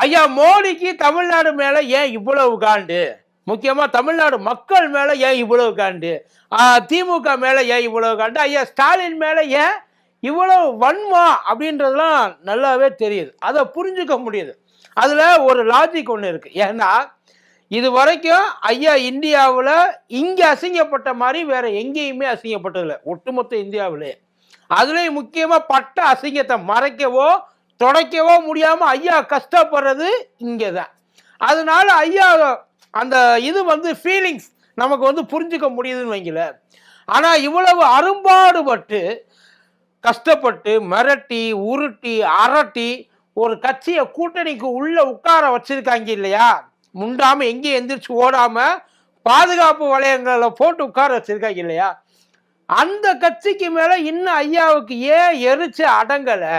ஐயா மோடிக்கு தமிழ்நாடு மேல ஏன் இவ்வளவு காண்டு? முக்கியமா தமிழ்நாடு மக்கள் மேல ஏன் இவ்வளவு காண்டு? திமுக மேல ஏன் இவ்வளவு காண்டு? ஐயா ஸ்டாலின் மேல ஏன் இவ்வளவு வன்மம் அப்படின்றதுலாம் நல்லாவே தெரியுது. அதை புரிஞ்சுக்க முடியுது. அதுல ஒரு லாஜிக் ஒன்று இருக்கு. ஏன்னா இது வரைக்கும் ஐயா இந்தியாவில் இங்கே அசிங்கப்பட்ட மாதிரி வேற எங்கேயுமே அசிங்கப்பட்டதில்லை, ஒட்டுமொத்த இந்தியாவிலே. அதுலேயும் முக்கியமாக பட்ட அசிங்கத்தை மறைக்கவோ துடைக்கவோ முடியாமல் ஐயா கஷ்டப்படுறது இங்கே தான். அதனால ஐயா அந்த இது வந்து ஃபீலிங்ஸ் நமக்கு வந்து புரிஞ்சுக்க முடியுதுன்னு வைங்கல. ஆனால் இவ்வளவு அரும்பாடுபட்டு கஷ்டப்பட்டு மிரட்டி உருட்டி அரட்டி ஒரு கட்சியை கூட்டணிக்கு உள்ள உட்கார வச்சிருக்காங்க இல்லையா, முண்டாம எங்கேயும் எந்திரிச்சு ஓடாம பாதுகாப்பு வளையங்களில் போட்டு உட்கார வச்சிருக்காங்க இல்லையா, அந்த கட்சிக்கு மேல இன்னும் ஐயாவுக்கு ஏன் எரிச்சு அடங்கலை?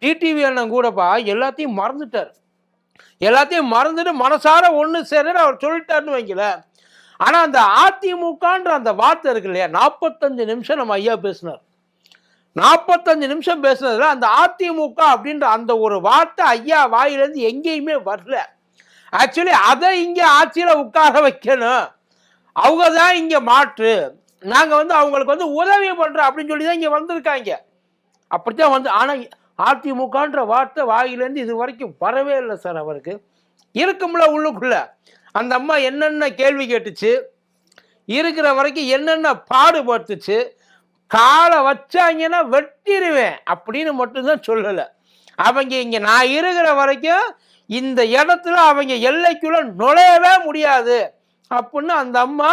டிடிவி அண்ணன் கூடப்பா எல்லாத்தையும் மறந்துட்டார். எல்லாத்தையும் மறந்துட்டு மனசார ஒன்று சேர அவர் சொல்லிட்டாருன்னு வைக்கல. ஆனால் அந்த அதிமுகன்ற அந்த வார்த்தை இருக்கு இல்லையா, 45 நிமிஷம் நம்ம ஐயா பேசினார். 45 நிமிஷம் பேசுனதுல அந்த அதிமுக அப்படின்ற அந்த ஒரு வார்த்தை ஐயா வாயிலிருந்து எங்கேயுமே வரல. ஆக்சுவலி அதை இங்கே ஆட்சியில் உட்கார வைக்கணும், அவங்க தான் இங்கே மாற்று, நாங்கள் வந்து அவங்களுக்கு வந்து உதவி பண்ணுறோம் அப்படின்னு சொல்லி தான் இங்கே வந்திருக்காங்க. அப்படித்தான் வந்து. ஆனால் அதிமுகன்ற வார்த்தை வாயிலேருந்து இது வரைக்கும் வரவே இல்லை சார். அவருக்கு இருக்கும்ல உள்ளுக்குள்ள அந்த அம்மா என்னென்ன கேள்வி கேட்டுச்சு, இருக்கிற வரைக்கும் என்னென்ன பாடுபட்டுச்சு, காலை வச்சாங்கன்னா வெட்டிடுவேன் அப்படின்னு மட்டும்தான் சொல்லலை. அவங்க இங்கே நான் இருக்கிற வரைக்கும் இந்த இடத்துல அவங்க எல்லைக்குள்ள நுழையவே முடியாது அப்படின்னு அந்த அம்மா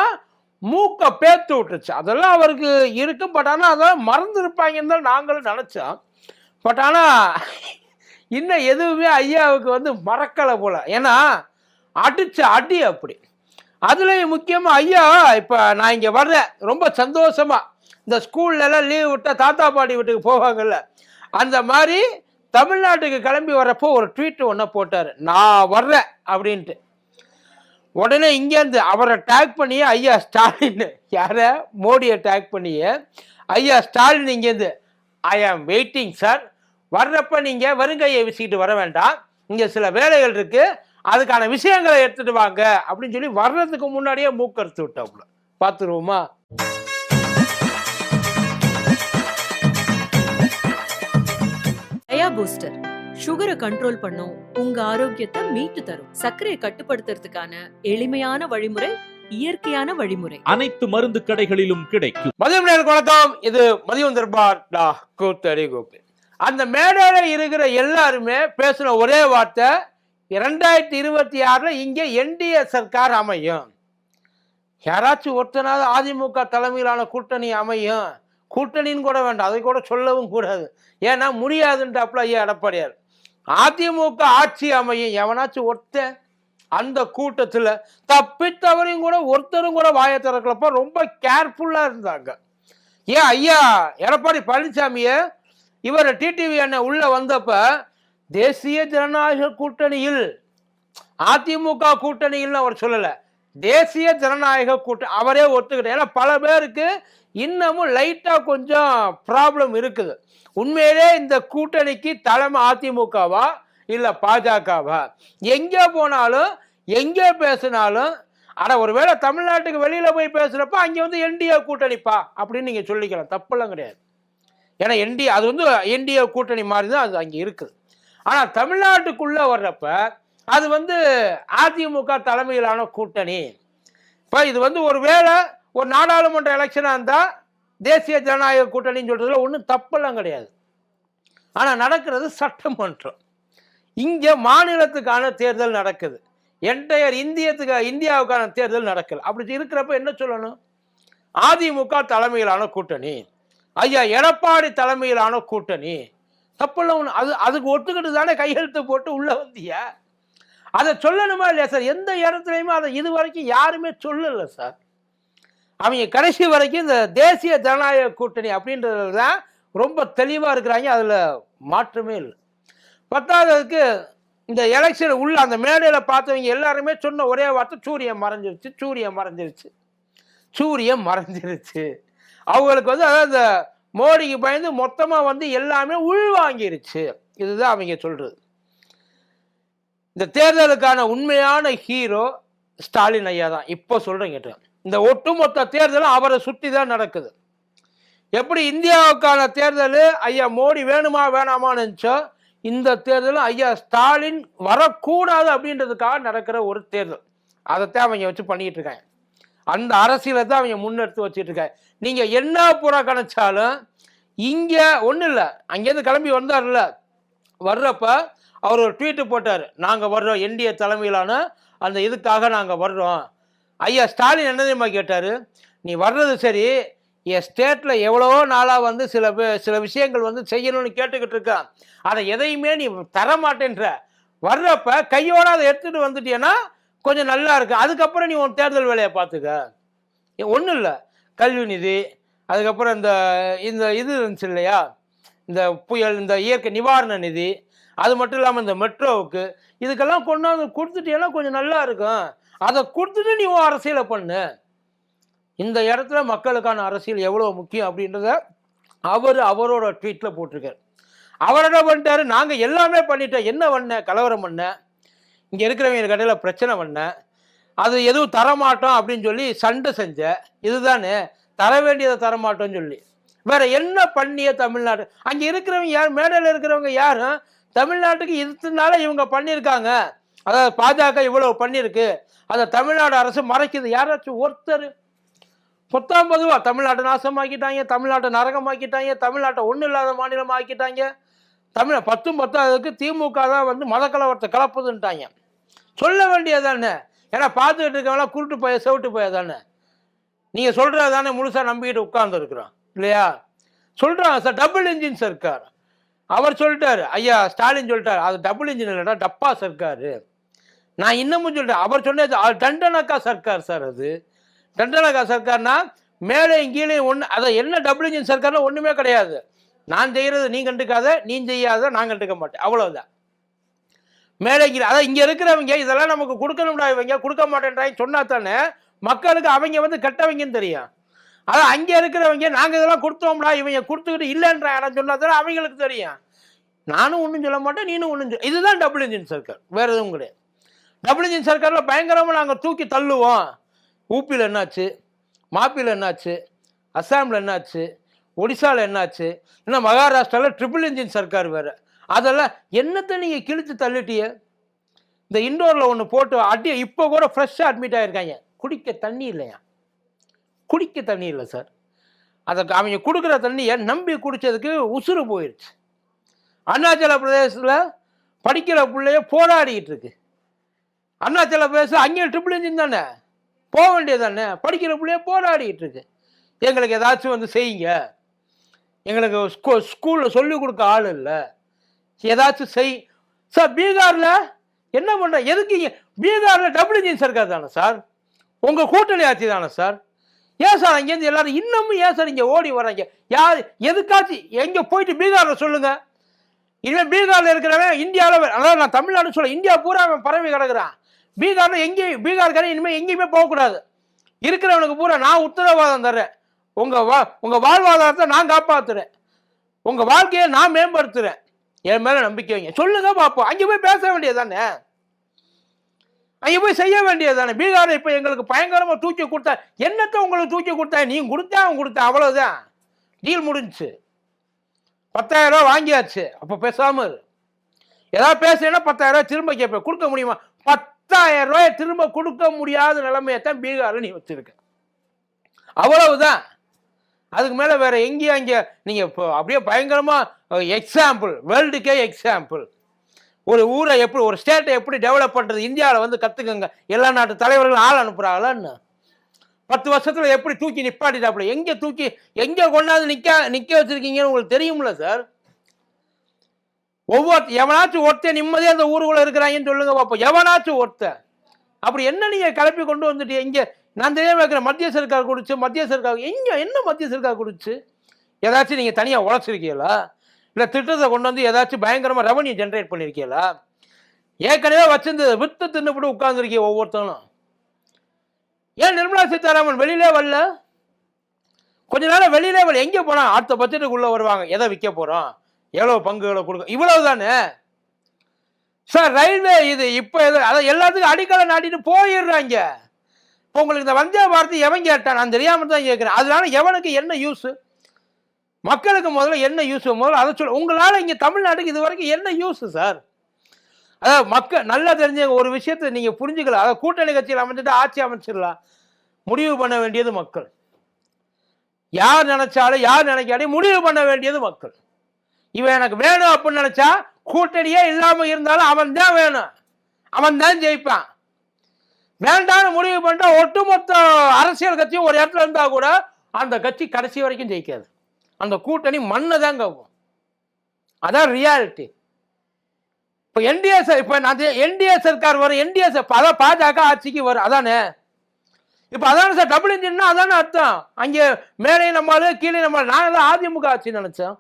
மூக்க பேத்து விட்டுச்சு. அதெல்லாம் அவருக்கு இருக்கும். பட் ஆனால் அதெல்லாம் மறந்துருப்பாங்கன்னு தான் நாங்களும் நினச்சோம். பட் ஆனால் இன்னும் எதுவுமே ஐயாவுக்கு வந்து மறக்கலை போல. ஏன்னா அடிச்ச அடி அப்படி. அதுலேயும் முக்கியமாக ஐயா இப்போ நான் இங்கே வர்றேன் ரொம்ப சந்தோஷமா, இந்த ஸ்கூல்லலாம் லீவ் விட்டால் தாத்தா பாட்டி வீட்டுக்கு போவாங்கல்ல, அந்த மாதிரி தமிழ்நாட்டுக்கு கிளம்பி வரப்போ ஒரு ட்வீட் ஒன்று போட்டார், நான் வர்றேன் அப்படின்ட்டு. உடனே இங்கேருந்து அவரை டேக் பண்ணியே ஐயா ஸ்டாலின், யாரை மோடியை டேக் பண்ணியே ஐயா ஸ்டாலின் இங்கேருந்து ஐ ஆம் வெயிட்டிங் சார், வர்றப்ப நீங்கள் வருங்கையை வீசிக்கிட்டு வர வேண்டாம், இங்கே சில வேலைகள் இருக்கு, அதுக்கான விஷயங்களை எடுத்துட்டு வாங்க அப்படின்னு சொல்லி வர்றதுக்கு முன்னாடியே மூக்கறுத்து விட்டாப்புல. பார்த்துருவோமா? பூஸ்டர் சுகரை கண்ட்ரோல் பண்ணும், உங்க ஆரோக்கியத்தை மீட்டு தரும். சர்க்கரையை கட்டுப்படுத்துறதுக்கான எளிமையான வழிமுறை, இயற்கையான வழிமுறை. அனைத்து மருந்து கடைகளிலும் கிடைக்கும். மதியம் நேரம் வணக்கம். இது மதியம் தர்பார் கூத்தடி கோப்பி. அந்த மேடையில இருக்கிற எல்லாருமே பேசுன ஒரே வார்த்தை, 2026 இங்கே என்டிஏ சர்க்கார் அமையும். யாராச்சும் ஒருத்தனாவது அதிமுக தலைமையிலான கூட்டணி அமையும், கூட்டணின்னு கூட வேண்டாம், அதை கூட சொல்லவும் கூடாது, ஏன்னா முடியாதுன்றாப்புல ஐயா எடப்பாடியார். அதிமுக ஆட்சி அமையும், எவனாச்சும் ஒருத்தன் அந்த கூட்டத்தில் தப்பித்தவரையும் கூட ஒருத்தரும் கூட வாயை திறக்கலப்ப ரொம்ப கேர்ஃபுல்லா இருந்தாங்க. ஏன் ஐயா எடப்பாடி பழனிசாமிய இவர் டிடிவி அண்ணன் உள்ள வந்தப்ப தேசிய ஜனநாயக கூட்டணியில், அதிமுக கூட்டணியில் அவர் சொல்லல, தேசிய ஜனநாயக கூட்டணி அவரே ஒத்துக்கிட்ட. ஏன்னா பல பேருக்கு இன்னமும் லைட்டா கொஞ்சம் ப்ராப்ளம் இருக்குது. உண்மையிலே இந்த கூட்டணிக்கு தலைமை அதிமுகவா இல்ல பாஜகவா? எங்கே போனாலும் எங்கே பேசினாலும் ஒருவேளை தமிழ்நாட்டுக்கு வெளியில போய் பேசுறப்ப அங்கே வந்து என்டிஏ கூட்டணிப்பா அப்படின்னு நீங்க சொல்லிக்கலாம், தப்பெல்லாம் கிடையாது. ஏன்னா என்டிஏ அது வந்து என்டிஏ கூட்டணி மாதிரி தான் அது அங்கே இருக்குது. ஆனா தமிழ்நாட்டுக்குள்ள வர்றப்ப அது வந்து அதிமுக தலைமையிலான கூட்டணி. இப்போ இது வந்து ஒருவேளை ஒரு நாடாளுமன்ற எலெக்ஷனா இருந்தா தேசிய ஜனநாயக கூட்டணின்னு சொல்றதுல ஒன்றும் தப்பெல்லாம் கிடையாது. ஆனா நடக்கிறது சட்டமன்றம், இங்க மாநிலத்துக்கான தேர்தல் நடக்குது, என்டையர் இந்தியாவுக்கான தேர்தல் நடக்கல. அப்படி இருக்கிறப்ப என்ன சொல்லணும்? அதிமுக தலைமையிலான கூட்டணி, ஐயா எடப்பாடி தலைமையிலான கூட்டணி, தப்பெல்லாம் ஒன்று. அதுக்கு ஒத்துக்கிட்டு தானே கையெழுத்து போட்டு உள்ள வந்தியா? அதை சொல்லணுமா இல்லையா சார்? எந்த இடத்துலையுமே அதை இது வரைக்கும் யாருமே சொல்லல சார். அவங்க கடைசி வரைக்கும் இந்த தேசிய ஜனநாயக கூட்டணி அப்படின்றது தான் ரொம்ப தெளிவா இருக்கிறாங்க, அதுல மாற்றமே இல்லை. பத்தாவதுக்கு இந்த எலெக்ஷன் உள்ள அந்த மேடையில பார்த்தவங்க எல்லாருமே சொன்ன ஒரே வார்த்தை, சூரியன் மறைஞ்சிருச்சு, சூரியன் மறைஞ்சிருச்சு, சூரியன் மறைஞ்சிருச்சு. அவங்களுக்கு வந்து அதாவது இந்த மோடிக்கு பயந்து மொத்தமா வந்து எல்லாமே உள்வாங்கிருச்சு, இதுதான் அவங்க சொல்றது. இந்த தேர்தலுக்கான உண்மையான ஹீரோ ஸ்டாலின் ஐயா தான். இப்போ சொல்றேன் கேட்டு, இந்த ஒட்டுமொத்த தேர்தலும் அவரை சுற்றி தான் நடக்குது. எப்படி இந்தியாவுக்கான தேர்தல் ஐயா மோடி வேணுமா வேணாமான்னு இருந்துச்சோ, இந்த தேர்தலும் ஐயா ஸ்டாலின் வரக்கூடாது அப்படின்றதுக்காக நடக்கிற ஒரு தேர்தல். அதைத்தான் அவங்க வச்சு பண்ணிட்டு இருக்காங்க. அந்த அரசியலை தான் அவங்க முன்னெடுத்து வச்சுட்டு இருக்காங்க. நீங்க என்ன புறக்கணிச்சாலும் இங்க ஒன்றும் இல்லை. அங்கேருந்து கிளம்பி வந்தார்ல, வர்றப்ப அவர் ஒரு ட்வீட்டு போட்டார், நாங்கள் வர்றோம் என்டிஏ தலைமையிலான அந்த இதுக்காக நாங்கள் வர்றோம். ஐயா ஸ்டாலின் என்ன தெரியுமா கேட்டார், நீ வர்றது சரி, என் ஸ்டேட்டில் எவ்வளவோ நாளாக வந்து சில விஷயங்கள் வந்து செய்யணும்னு கேட்டுக்கிட்டு இருக்கான், அதை எதையுமே நீ தரமாட்டேன்ற, வர்றப்ப கையோட அதை எடுத்துகிட்டு வந்துட்டியன்னா கொஞ்சம் நல்லா இருக்கு, அதுக்கப்புறம் நீ உன் தேர்தல் வேலையை பார்த்துக்க. ஒன்றும் இல்லை, கல்வி நிதி, அதுக்கப்புறம் இந்த இந்த இது இருந்துச்சு இல்லையா, இந்த புயல், இந்த இயற்கை நிவாரண நிதி, அது மட்டும் இல்லாமல் இந்த மெட்ரோவுக்கு, இதுக்கெல்லாம் கொண்டாந்து கொடுத்துட்டீங்கன்னா கொஞ்சம் நல்லா இருக்கும், அதை கொடுத்துட்டு நீ அரசியலை பண்ணு. இந்த இடத்துல மக்களுக்கான அரசியல் எவ்வளோ முக்கியம் அப்படின்றத அவரோட ட்வீட்டில் போட்டிருக்காரு. அவர் என்ன பண்ணிட்டாரு, நாங்கள் எல்லாமே பண்ணிட்டோம், என்ன பண்ண, கலவரம் பண்ண, இங்கே இருக்கிறவங்க கடையில் பிரச்சனை பண்ண, அது எதுவும் தரமாட்டோம் அப்படின்னு சொல்லி சண்டை செஞ்ச, இதுதானே தர வேண்டியதை தரமாட்டோம்னு சொல்லி. வேற என்ன பண்ணிய தமிழ்நாடு? அங்கே இருக்கிறவங்க யார், மேடையில் இருக்கிறவங்க யாரும் தமிழ்நாட்டுக்கு இதனால இவங்க பண்ணியிருக்காங்க, அதாவது பாஜக இவ்வளவு பண்ணியிருக்கு, அதை தமிழ்நாடு அரசு மறைக்குது, யாராச்சும் ஒருத்தர்? பொத்தாம் பொதுவாக தமிழ்நாட்டை நாசமாக்கிட்டாங்க, தமிழ்நாட்டை நரகமாக்கிட்டாங்க, தமிழ்நாட்டை ஒன்றும் இல்லாத மாநிலம் ஆக்கிட்டாங்க. 10 திமுக தான் வந்து மத கலவரத்தை கலப்புதுன்ட்டாங்க. சொல்ல வேண்டியதானே, ஏன்னா பார்த்துக்கிட்டு இருக்கவங்களாம் குருட்டு போய செவிட்டு போய தானே. நீங்கள் சொல்கிறது தானே முழுசாக நம்பிக்கிட்டு உட்கார்ந்துருக்குறோம் இல்லையா? சொல்கிறாங்க சார், டபுள் இன்ஜின் சர்க்கார். அவர் சொல்லிட்டாரு, ஐயா ஸ்டாலின் சொல்லிட்டாரு, அது டபுள் இன்ஜின் இல்லைடா, டப்பா சர்க்காரு. நான் இன்னமும் சொல்லிட்டேன், அவர் சொன்னது தண்டனக்கா சர்க்கார் சார். அது தண்டனக்கா சர்க்கார்னா மேலே கீழே ஒன்று, அதை என்ன டபுள் இன்ஜின் சர்க்கார்னா ஒன்றுமே கிடையாது. நான் செய்கிறது நீ கண்டுக்காத, நீ செய்யாத நான் கண்டுக்க மாட்டேன், அவ்வளோதான். மேலே கீழே, அதான் இங்கே இருக்கிறவங்க இதெல்லாம் நமக்கு கொடுக்கணும்டா, இவங்க கொடுக்க மாட்டேன்றாங்க சொன்னா தானே மக்களுக்கு அவங்க வந்து கெட்டவங்கன்னு தெரியும். அதான் அங்கே இருக்கிறவங்க நாங்கள் இதெல்லாம் கொடுத்தோம்டா, இவங்க கொடுத்துக்கிட்டு இல்லைன்ற இடம் சொன்னா தானே அவங்களுக்கு தெரியும். நானும் ஒன்றும் சொல்ல மாட்டேன், நீனும் ஒன்றும் சொல்ல, இதுதான் டபுள் இன்ஜின் சர்க்கார், வேறு எதுவும் கிடையாது. டபுள் இன்ஜின் சர்க்காரில் பயங்கரமாக நாங்கள் தூக்கி தள்ளுவோம். ஊப்பியில் என்னாச்சு, மாப்பியில் என்னாச்சு, அஸ்ஸாமில் என்னாச்சு, ஒடிசாவில் என்னாச்சு, இன்னும் மகாராஷ்டிராவில் ட்ரிபிள் இன்ஜின் சர்க்கார் வேறு. அதெல்லாம் என்னத்தை நீங்கள் கிழித்து தள்ளிட்டிய? இந்த இண்டோரில் ஒன்று போட்டு அடி, இப்போ கூட ஃப்ரெஷ்ஷாக அட்மிட் ஆகிருக்காங்க. குடிக்க தண்ணி இல்லையா? குடிக்க தண்ணி இல்லை சார். அதை அவங்க கொடுக்குற தண்ணியை நம்பி குடித்ததுக்கு உசுறு போயிடுச்சு. அருணாச்சல பிரதேசத்தில் படிக்கிற பிள்ளைய போராடிக்கிட்டு இருக்கு. அருணாச்சல பிரதேசம் அங்கேயும் ட்ரிபிள் இன்ஜின் தானே, போக வேண்டியது தானே. படிக்கிற பிள்ளைய போராடிக்கிட்டு இருக்கு. எங்களுக்கு ஏதாச்சும் வந்து செய்யுங்க, எங்களுக்கு ஸ்கூலில் சொல்லிக் கொடுக்க ஆள் இல்லை, ஏதாச்சும் செய் சார். பீகாரில் என்ன பண்ணுற, எதுக்கு பீகாரில் டபுள் இன்ஜின் சர்க்கார் தானே சார், உங்கள் கூட்டணி ஆட்சி தானே சார். ஏன் சார் அங்கேருந்து எல்லாரும் இன்னமும் ஏன் சார் இங்கே ஓடி வராங்க? யார் எதுக்காச்சும் எங்கே போயிட்டு பீகாரில் சொல்லுங்க. இனிமேல் பீகாரில் இருக்கிறவன் இந்தியாவில், அதாவது நான் தமிழ்நாடு சொல்ல, இந்தியா பூரா அவன் பரவி கிடக்குறான். பீகாரில் எங்கேயும் பீகார்காரன் இனிமேல் எங்கேயுமே போகக்கூடாது. இருக்கிறவனுக்கு பூரா நான் உத்தரவாதம் தர்றேன், உங்கள் வாழ்வாதாரத்தை நான் காப்பாற்றுறேன், உங்கள் வாழ்க்கையை நான் மேம்படுத்துகிறேன், என் மேலே நம்பிக்கை வைங்க, சொல்லுங்க பார்ப்போம். அங்கே போய் பேச வேண்டியது தானே, அங்கே போய் செய்ய வேண்டியது தானே. பீகாரில் இப்போ எங்களுக்கு பயங்கரமாக தூக்கி கொடுத்தா, என்னத்தை உங்களுக்கு தூக்கி கொடுத்தா, நீங்கள் கொடுத்தா அவன் கொடுத்தா, அவ்வளோதான், டீல் முடிஞ்சிச்சு. 10,000 ரூபா வாங்கியாச்சு. அப்போ பேசாமல் ஏதாவது பேசுனா 10,000 ரூபாய் திரும்ப கேட்பேன், கொடுக்க முடியுமா? 10,000 ரூபாய் திரும்ப கொடுக்க முடியாத நிலைமையத்தான் பீகாரில் நீ வச்சிருக்க, அவ்வளவுதான். அதுக்கு மேலே வேற எங்கேயும் அங்கே நீங்கள் இப்போ அப்படியே பயங்கரமாக எக்ஸாம்பிள், வேர்ல்டுக்கே எக்ஸாம்பிள். ஒரு ஊரை எப்படி, ஒரு ஸ்டேட்டை எப்படி டெவலப் பண்ணுறது இந்தியாவில் வந்து கற்றுக்கங்க. எல்லா நாட்டு தலைவர்களும் ஆள் அனுப்புகிறாங்களான்னு 10 வருஷத்தில் எப்படி தூக்கி நிப்பாட்டிட்டாப்புல, எங்கே தூக்கி எங்கே கொண்டாந்து நிற்க வச்சிருக்கீங்கன்னு உங்களுக்கு தெரியும்ல சார். எவனாச்சும் ஒருத்தன் நிம்மதியாக அந்த ஊருக்குள்ள இருக்கிறாங்கன்னு சொல்லுங்க பார்ப்போம். எவனாச்சும் ஒருத்தன் அப்படி என்ன நீங்கள் கிளப்பி கொண்டு வந்துட்டு இங்கே நான் தெரியாமல் இருக்கிற மத்திய சர்க்கார் கொடுத்து, மத்திய சர்க்கார் எங்கே என்ன மத்திய சர்க்கார் கொடுத்து ஏதாச்சும் நீங்கள் தனியாக உழைச்சிருக்கீங்களா? இல்லை திட்டத்தை கொண்டு வந்து ஏதாச்சும் பயங்கரமாக ரெவன்யூ ஜென்ரேட் பண்ணியிருக்கீங்களா? ஏற்கனவே வச்சிருந்து வித்து தின்னுபடி உட்கார்ந்துருக்கீங்க ஒவ்வொருத்தனும். ஏன் நிர்மலா சீதாராமன் வெளியிலே வரல? கொஞ்ச நேரம் வெளியிலே வரல, எங்கே போனால் அடுத்த பட்ஜெட்டுக்குள்ளே வருவாங்க, எதை விற்க போகிறோம், எவ்வளோ பங்குகளை கொடுக்க, இவ்வளவு தானே. சார் ரயில்வே இது இப்போ அதான் எல்லாத்துக்கும் அடிக்கலை நாட்டிட்டு போயிடுறாங்க. இப்போ உங்களுக்கு இந்த வந்தே பாரத் எவன் கேட்டான்? நான் தெரியாமல் தான் கேட்குறேன். அதனால எவனுக்கு என்ன யூஸு? மக்களுக்கு முதல்ல என்ன யூஸ்? முதல்ல அதை சொல்ல. உங்களால் இங்கே தமிழ்நாட்டுக்கு இது வரைக்கும் என்ன யூஸு சார்? அதாவது மக்கள் நல்லா தெரிஞ்ச ஒரு விஷயத்தை நீங்கள் புரிஞ்சுக்கலாம். அதாவது கூட்டணி கட்சியில் அமைஞ்சிட்டு ஆட்சி அமைச்சிடலாம். முடிவு பண்ண வேண்டியது மக்கள். யார் நினைச்சாலும் யார் நினைக்காலும் முடிவு பண்ண வேண்டியது மக்கள். இவன் எனக்கு வேணும் அப்படின்னு நினைச்சா கூட்டணியே இல்லாம இருந்தாலும் அவன் தான் வேணும், அவன் தான் ஜெயிப்பான். வேண்டாம்னு முடிவு பண்ணிட்டா ஒட்டுமொத்த அரசியல் கட்சியும் ஒரு இடத்துல இருந்தா கூட அந்த கட்சி கடைசி வரைக்கும் ஜெயிக்காது. அந்த கூட்டணி மண்ணை தான் கேட்கும். அதான் ரியாலிட்டி. இப்போ என்டிஏ சர்க்கார் வரும், என்டிஏ அதான் பாஜக ஆட்சிக்கு வரும். அதானே இப்போ அதானே சார் டபுள் இன்ஜின்னா அதானே அர்த்தம். அங்கே மேலே நம்மளால கீழே நம்மளால. நாங்கள் தான் அதிமுக ஆட்சி நினைச்சோம்.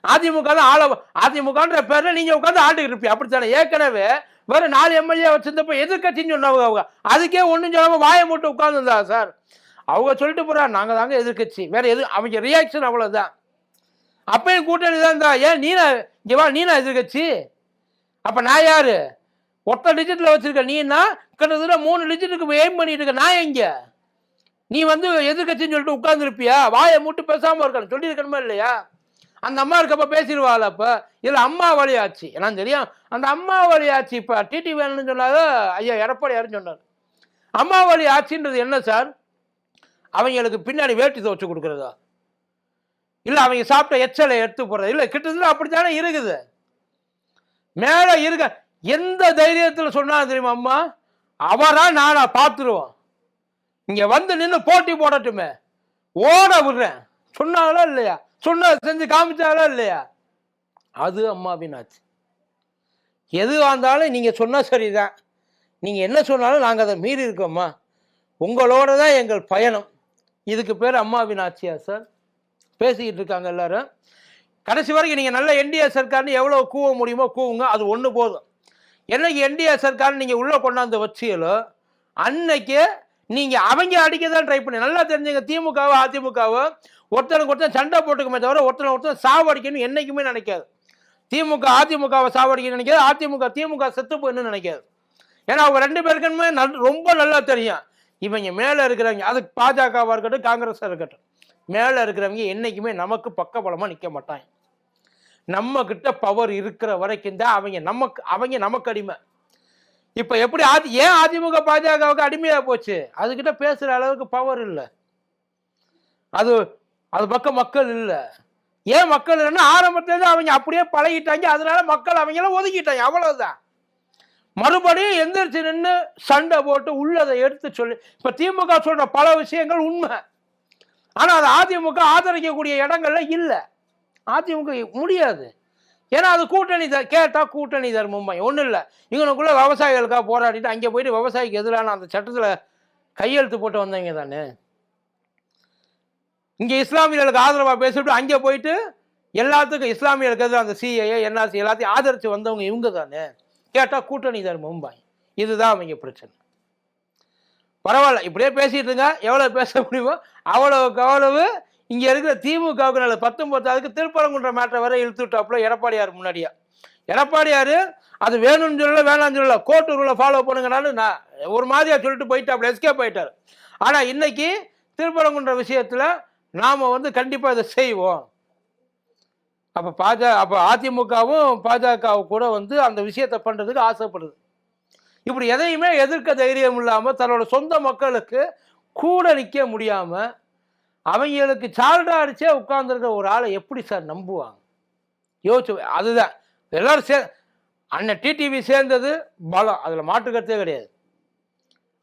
அதிமுக தான் அதிமுகன்ற பேர்ல நீங்க உட்காந்து ஆண்டுகிட்டு இருப்பீங்க. அப்படித்தானே? ஏற்கனவே வெறும் 4 எம்எல்ஏ வச்சிருந்தப்ப எதிர்கட்சின்னு சொன்னவங்க அவங்க அதுக்கே ஒன்றும் சொல்லாம வாயை மட்டும் உட்கார்ந்துருந்தா சார். அவங்க சொல்லிட்டு போறாங்க நாங்க தாங்க எதிர்கட்சி. வேற எது அவங்க ரியாக்ஷன் அவ்வளவுதான். அப்பயும் கூட்டணி தான் இருந்தா ஏன் நீனா எதிர்கட்சி? அப்ப நான் யாரு? ஒத்த டிஜிட்ல வச்சிருக்க நீனா கிட்டத்தட்ட 3 டிஜிட்டுக்கு எய்ம் பண்ணிட்டு இருக்க. நான் எங்க? நீ வந்து எதிர்கட்சின்னு சொல்லிட்டு உட்கார்ந்து இருப்பியா? வாயை மூட்டு பேசாம இருக்கணும். சொல்லி இருக்கணுமா இல்லையா? அந்த அம்மா இருக்கப்ப பேசிடுவாள். அப்ப இதுல அம்மா வழி ஆட்சி எனக்கு தெரியும். அந்த அம்மா வழி ஆட்சி இப்ப டிடி வேணும்னு சொன்னாங்க ஐயா எடப்பாடியாருன்னு சொன்னார். அம்மா வழி ஆட்சின்றது என்ன சார்? அவங்களுக்கு பின்னாடி வேட்டி துவச்சு கொடுக்கறதா? இல்ல அவங்க சாப்பிட்ட எச்சலை எடுத்து போறது? இல்ல கிட்டத்தட்ட அப்படித்தானே இருக்குது. மேல இருக்க எந்த தைரியத்தில் சொன்னா தெரியுமா அம்மா? அவரா நானா பார்த்துருவோம், இங்க வந்து நின்று போட்டி போடட்டுமே, ஓட விடுறேன் சொன்னாங்களா இல்லையா? சொன்ன செஞ்சு காமிச்சாங்களா இல்லையா? அது அம்மாவின் ஆட்சி. எது வந்தாலும் நீங்க சொன்னா சரிதான், நீங்க என்ன சொன்னாலும் நாங்க அதை மீறி இருக்கோம்மா, உங்களோட தான் எங்கள் பயணம். இதுக்கு பேர் அம்மாவின் ஆட்சியா சார்? பேசிக்கிட்டு இருக்காங்க எல்லாரும். கடைசி வரைக்கும் நீங்க நல்ல என்டிஏ சர்க்கார்னு எவ்வளவு கூவ முடியுமோ கூவுங்க, அது ஒண்ணு போதும். என்னைக்கு என்டிஏ சர்க்கார் நீங்க உள்ள கொண்டாந்து வச்சீங்களோ அன்னைக்கு நீங்க அவங்க அடிக்க தான் ட்ரை பண்ணி. நல்லா தெரிஞ்சுங்க, திமுகவோ அதிமுகவோ ஒருத்தனுக்கு ஒருத்தன் சண்டை போட்டுக்குமே தவிர ஒருத்தன் சாவடிக்கணும் என்னைக்குமே நினைக்காது. திமுக அதிமுகவை சாவடிக்கணும்னு நினைக்காது, அதிமுக திமுக செத்து போயின்னு நினைக்காது. ஏன்னா அவங்க 2 பேருக்குமே ரொம்ப நல்லா தெரியும் இவங்க மேல இருக்கிறவங்க, அது பாஜகவா இருக்கட்டும் காங்கிரஸா இருக்கட்டும், மேல இருக்கிறவங்க என்னைக்குமே நமக்கு பக்கபலமா நிக்க மாட்டாங்க. நம்ம கிட்ட பவர் இருக்கிற வரைக்கும் தான் அவங்க நமக்கு அடிமை. இப்ப எப்படி ஏன் அதிமுக பாஜகவுக்கு அடிமையா போச்சு? அதுகிட்ட பேசுற அளவுக்கு பவர் இல்லை, அது பக்கம் மக்கள் இல்லை. ஏன் மக்கள் இல்லைன்னா ஆரம்பத்துல அவங்க அப்படியே பழகிட்டாங்க, அதனால மக்கள் அவங்கள ஒதுக்கிட்டாங்க, அவ்வளவுதான். மறுபடியும் எந்திரிச்சு நின்று சண்டை போட்டு உள்ளதை எடுத்து சொல்லி இப்ப திமுக சொல்ற பல விஷயங்கள் உண்மை, ஆனா அது அதிமுக ஆதரிக்கக்கூடிய இடங்கள்ல இல்லை. அதிமுக முடியாது. ஏன்னா அது கூட்டணி கேட்டா கூட்டணி தர்மம் ஒன்றும் இல்லை. இவனுக்குள்ள விவசாயிகளுக்காக போராடிட்டு அங்கே போயிட்டு விவசாயிக்கு எதிரான அந்த சட்டத்தில் கையெழுத்து போட்டு வந்தவங்க தானே. இங்கே இஸ்லாமியர்களுக்கு ஆதரவாக பேசிட்டு அங்கே போயிட்டு எல்லாத்துக்கும் இஸ்லாமியர்களுக்கு எதிராக அந்த சிஏஏ என்ஆர்சி எல்லாத்தையும் ஆதரித்து வந்தவங்க இவங்க தானே. கேட்டால் கூட்டணி தர்மம் பாய். இதுதான் அவங்க பிரச்சனை. பரவாயில்ல, இப்படியே பேசிட்டு இருங்க, எவ்வளோ பேச முடியுமோ அவ்வளவு. இங்க இருக்கிற திமுகவுக்கு நல்ல 19 திருப்பரங்குன்ற மேட்டரை வரை இழுத்து விட்டாப்புல எடப்பாடியார் முன்னாடியா. எடப்பாடியார் அது வேணும்னு சொல்லல வேணாம்னு சொல்லல, கோர்ட் ரூலை ஃபாலோ பண்ணுங்கனாலும் நான் ஒரு மாதிரியா சொல்லிட்டு போயிட்டாப்புல, எஸ்கேப் ஆயிட்டார். ஆனா இன்னைக்கு திருப்பரங்குன்ற விஷயத்துல நாம கண்டிப்பா இதை செய்வோம். அப்ப அதிமுகவும் பாஜகவும் கூட அந்த விஷயத்தை பண்றதுக்கு ஆசைப்படுது. இப்படி எதையுமே எதிர்க்க தைரியம் இல்லாம தன்னோட சொந்த மக்களுக்கு கூட நிக்க முடியாம அவங்களுக்கு சால்ரா அடிச்சே உட்கார்ந்துருக்க ஒரு ஆளை எப்படி சார் நம்புவாங்க? யோசிச்சு. அதுதான் எல்லாரும் அண்ணன் டிடிவி சேர்ந்தது பலம், அதுல மாற்று கருத்தே கிடையாது.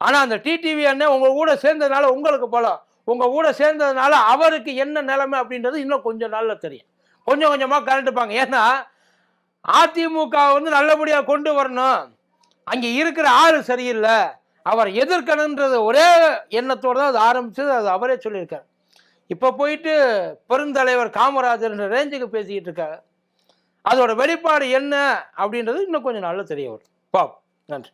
ஆனா அந்த டிடிவி அண்ணன் உங்க கூட சேர்ந்ததுனால உங்களுக்கு பலம், உங்க கூட சேர்ந்ததுனால அவருக்கு என்ன நிலைமை அப்படின்றது இன்னும் கொஞ்சம் நாள்ல தெரியும். கொஞ்சம் கொஞ்சமா கரண்டுப்பாங்க. ஏன்னா அதிமுக நல்லபடியா கொண்டு வரணும், அங்க இருக்கிற ஆளு சரியில்லை, அவர் எதிர்க்கணுன்றது ஒரே எண்ணத்தோடு தான் அது ஆரம்பிச்சது. அது அவரே சொல்லியிருக்காரு. இப்ப போயிட்டு பெருந்தலைவர் காமராஜர் ரேஞ்சுக்கு பேசிக்கிட்டு இருக்காங்க. அதோட வெளிப்பாடு என்ன அப்படின்றது இன்னும் கொஞ்சம் நாள்ல தெரிய வரும். பாப். நன்றி.